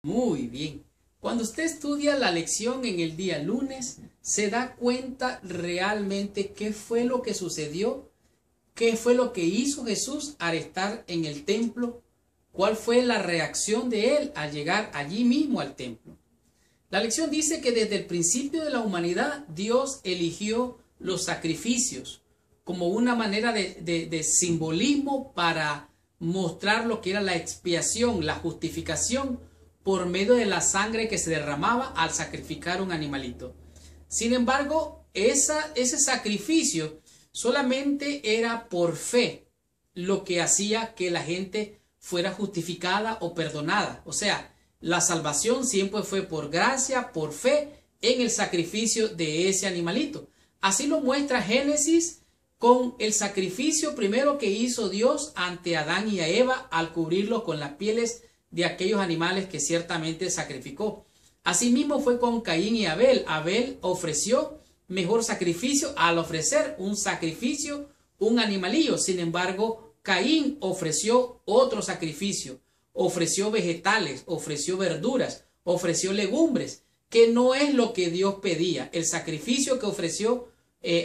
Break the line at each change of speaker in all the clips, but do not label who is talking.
Muy bien. Cuando usted estudia la lección en el día lunes, se da cuenta realmente qué fue lo que sucedió, qué fue lo que hizo Jesús al estar en el templo, cuál fue la reacción de él al llegar allí mismo al templo. La lección dice que desde el principio de la humanidad Dios eligió los sacrificios como una manera de simbolismo para mostrar lo que era la expiación, la justificación por medio de la sangre que se derramaba al sacrificar un animalito. Sin embargo, ese sacrificio solamente era por fe lo que hacía que la gente fuera justificada o perdonada. O sea, la salvación siempre fue por gracia, por fe en el sacrificio de ese animalito. Así lo muestra Génesis con el sacrificio primero que hizo Dios ante Adán y a Eva al cubrirlos con las pieles de aquellos animales que ciertamente sacrificó. Asimismo fue con Caín y Abel. Abel ofreció mejor sacrificio al ofrecer un sacrificio, un animalillo. Sin embargo, Caín ofreció otro sacrificio, ofreció vegetales, ofreció verduras, ofreció legumbres, que no es lo que Dios pedía. El sacrificio que ofreció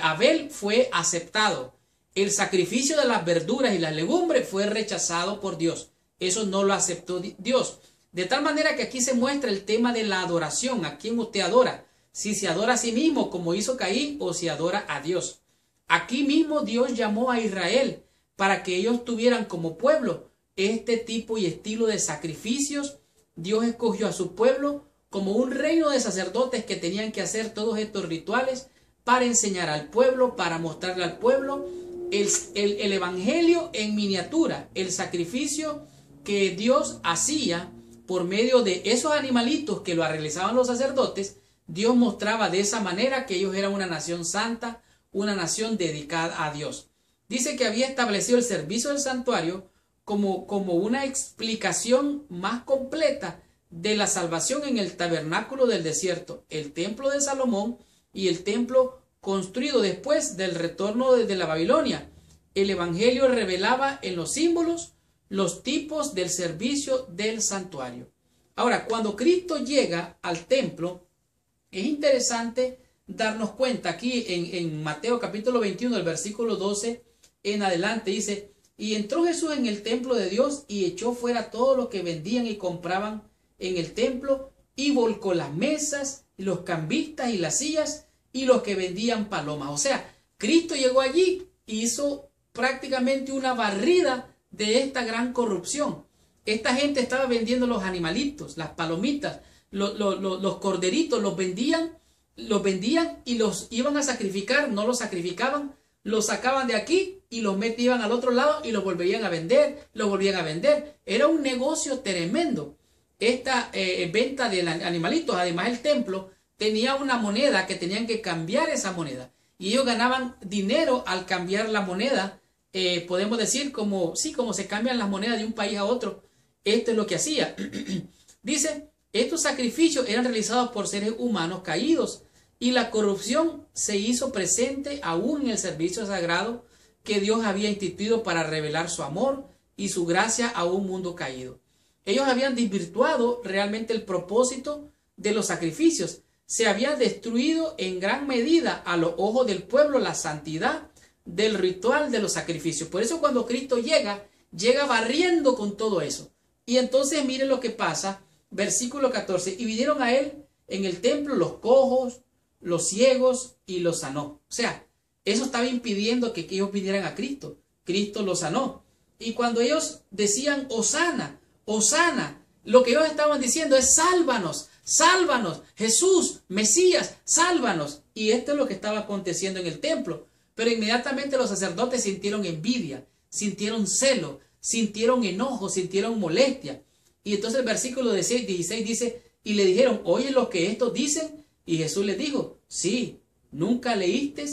Abel fue aceptado. El sacrificio de las verduras y las legumbres fue rechazado por Dios. Eso no lo aceptó Dios. De tal manera que aquí se muestra el tema de la adoración. ¿A quién usted adora? Si se adora a sí mismo como hizo Caín o si adora a Dios. Aquí mismo Dios llamó a Israel para que ellos tuvieran como pueblo este tipo y estilo de sacrificios. Dios escogió a su pueblo como un reino de sacerdotes que tenían que hacer todos estos rituales para enseñar al pueblo, para mostrarle al pueblo el evangelio en miniatura, el sacrificio que Dios hacía por medio de esos animalitos que lo realizaban los sacerdotes. Dios mostraba de esa manera que ellos eran una nación santa, una nación dedicada a Dios. Dice que había establecido el servicio del santuario como una explicación más completa de la salvación en el tabernáculo del desierto, el templo de Salomón y el templo construido después del retorno desde la Babilonia. El evangelio revelaba en los símbolos los tipos del servicio del santuario. Ahora, cuando Cristo llega al templo, es interesante darnos cuenta aquí en Mateo capítulo 21, el versículo 12 en adelante, dice: y entró Jesús en el templo de Dios y echó fuera todo lo que vendían y compraban en el templo y volcó las mesas y los cambistas y las sillas y los que vendían palomas. O sea, Cristo llegó allí y hizo prácticamente una barrida de esta gran corrupción. Esta gente estaba vendiendo los animalitos, las palomitas, los corderitos, los vendían y los iban a sacrificar, no los sacrificaban, los sacaban de aquí y los metían al otro lado y los volvían a vender, los volvían a vender. Era un negocio tremendo esta venta de animalitos. Además, el templo tenía una moneda que tenían que cambiar esa moneda y ellos ganaban dinero al cambiar la moneda. Podemos decir como se cambian las monedas de un país a otro. Esto es lo que hacía. Dice, estos sacrificios eran realizados por seres humanos caídos y la corrupción se hizo presente aún en el servicio sagrado que Dios había instituido para revelar su amor y su gracia a un mundo caído. Ellos habían desvirtuado realmente el propósito de los sacrificios. Se había destruido en gran medida a los ojos del pueblo la santidad del ritual de los sacrificios. Por eso cuando Cristo llega barriendo con todo eso. Y entonces miren lo que pasa, versículo 14, y vinieron a él en el templo los cojos, los ciegos y los sanó. O sea, eso estaba impidiendo que ellos vinieran a Cristo. Cristo los sanó. Y cuando ellos decían Hosana, Hosana, lo que ellos estaban diciendo es sálvanos, sálvanos, Jesús, Mesías, sálvanos. Y esto es lo que estaba aconteciendo en el templo. Pero inmediatamente los sacerdotes sintieron envidia, sintieron celo, sintieron enojo, sintieron molestia. Y entonces el versículo 16 dice, y le dijeron, ¿oye lo que estos dicen? Y Jesús les dijo, sí, nunca leíste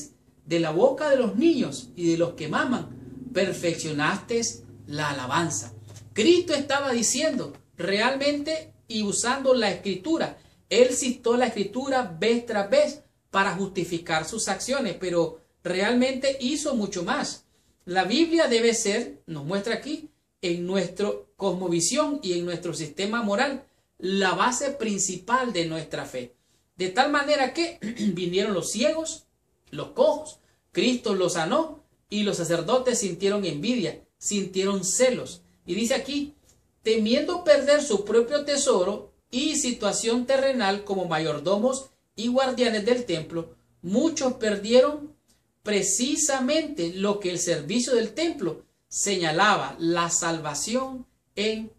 de la boca de los niños y de los que maman, perfeccionaste la alabanza. Cristo estaba diciendo realmente y usando la escritura. Él citó la escritura vez tras vez para justificar sus acciones, pero realmente hizo mucho más. La Biblia debe ser, nos muestra aquí, en nuestra cosmovisión y en nuestro sistema moral, la base principal de nuestra fe. De tal manera que vinieron los ciegos, los cojos, Cristo los sanó y los sacerdotes sintieron envidia, sintieron celos. Y dice aquí, temiendo perder su propio tesoro y situación terrenal como mayordomos y guardianes del templo, muchos perdieron precisamente lo que el servicio del templo señalaba, la salvación en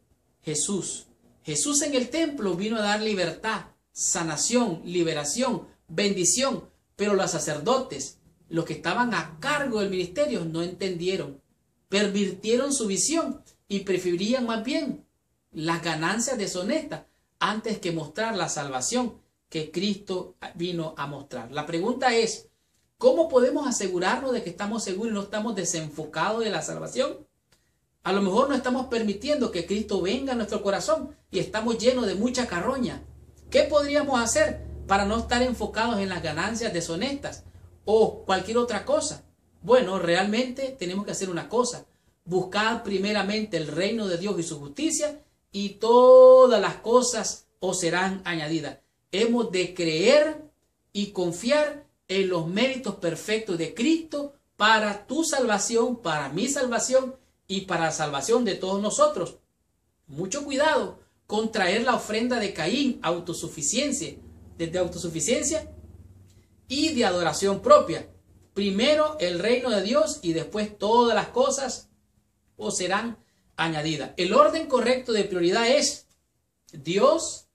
Jesús. Jesús en el templo vino a dar libertad, sanación, liberación, bendición, pero los sacerdotes, los que estaban a cargo del ministerio, no entendieron, pervirtieron su visión y preferían más bien las ganancias deshonestas antes que mostrar la salvación que Cristo vino a mostrar. La pregunta es, ¿cómo podemos asegurarnos de que estamos seguros y no estamos desenfocados de la salvación? A lo mejor no estamos permitiendo que Cristo venga a nuestro corazón y estamos llenos de mucha carroña. ¿Qué podríamos hacer para no estar enfocados en las ganancias deshonestas o cualquier otra cosa? Bueno, realmente tenemos que hacer una cosa. Buscad primeramente el reino de Dios y su justicia y todas las cosas os serán añadidas. Hemos de creer y confiar en los méritos perfectos de Cristo para tu salvación, para mi salvación y para la salvación de todos nosotros. Mucho cuidado con traer la ofrenda de Caín, autosuficiencia, desde autosuficiencia y de adoración propia. Primero el reino de Dios y después todas las cosas os serán añadidas. El orden correcto de prioridad es Dios,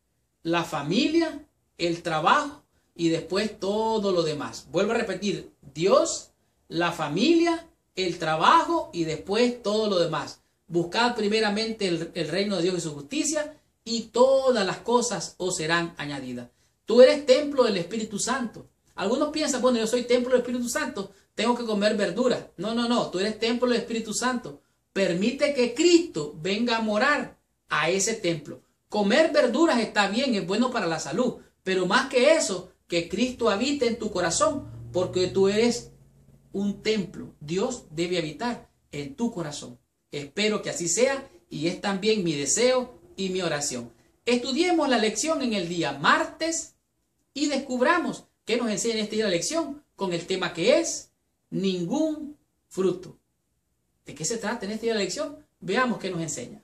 la familia, el trabajo y después todo lo demás. Vuelvo a repetir, Dios, la familia, el trabajo y después todo lo demás. Buscad primeramente el reino de Dios y su justicia y todas las cosas os serán añadidas. Tú eres templo del Espíritu Santo. Algunos piensan, bueno, yo soy templo del Espíritu Santo, tengo que comer verduras. No, tú eres templo del Espíritu Santo. Permite que Cristo venga a morar a ese templo. Comer verduras está bien, es bueno para la salud, pero más que eso, que Cristo habite en tu corazón, porque tú eres un templo. Dios debe habitar en tu corazón. Espero que así sea y es también mi deseo y mi oración. Estudiemos la lección en el día martes y descubramos qué nos enseña en este día la lección con el tema que es ningún fruto. ¿De qué se trata en este día la lección? Veamos qué nos enseña.